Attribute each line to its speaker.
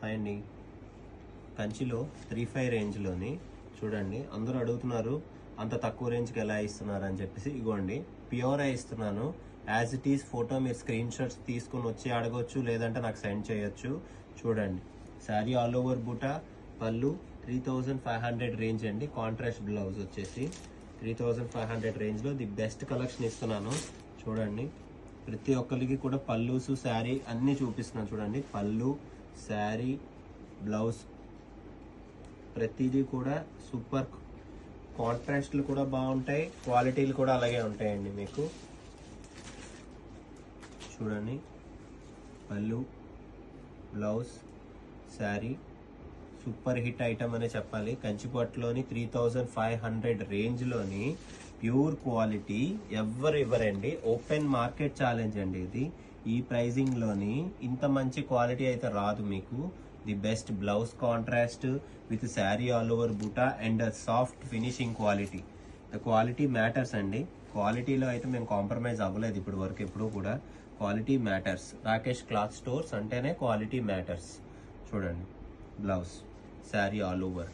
Speaker 1: అండి కంచిలో 35 రేంజ్లోని చూడండి. అందరూ అడుగుతున్నారు అంత తక్కువ రేంజ్కి ఎలా ఇస్తున్నారు అని చెప్పేసి. ఇగోండి ప్యూర్ ఇస్తున్నాను. యాజ్ ఇట్ ఈస్ ఫోటో మీరు స్క్రీన్ షాట్స్ తీసుకొని వచ్చి అడగొచ్చు, లేదంటే నాకు సెండ్ చేయొచ్చు. చూడండి శారీ ఆల్ ఓవర్ బూటా, పళ్ళు 3500 రేంజ్ అండి. కాంట్రాస్ట్ బ్లౌజ్ వచ్చేసి 3500 రేంజ్లో ది బెస్ట్ కలెక్షన్ ఇస్తున్నాను. చూడండి ప్రతి ఒక్కరికి కూడా పళ్ళుసు శారీ అన్నీ చూపిస్తున్నాను. చూడండి పళ్ళు, శారీ, బ్లౌజ్ ప్రతిదీ కూడా సూపర్. కాంట్రాస్ట్లు కూడా బాగుంటాయి, క్వాలిటీలు కూడా అలాగే ఉంటాయండి మీకు. చూడండి పళ్ళు, blouse, sari super hit item అనే చెప్పాలి. కంచిపట్టులోని 3500 రేంజ్లోని ప్యూర్ క్వాలిటీ ఎవ్వరు ఇవ్వరండి. ఓపెన్ మార్కెట్ ఛాలెంజ్ అండి ఇది. ఈ ప్రైజింగ్లోని ఇంత మంచి క్వాలిటీ అయితే రాదు మీకు. The best blouse contrast with sari all over buta and soft finishing quality. The quality matters అండి. క్వాలిటీలో అయితే మేము కాంప్రమైజ్ అవ్వలేదు ఇప్పుడు వరకు ఎప్పుడు కూడా. Quality matters. Rakesh cloth stores అంటేనే క్వాలిటీ మ్యాటర్స్. చూడండి బ్లౌజ్, శారీ ఆల్ ఓవర్.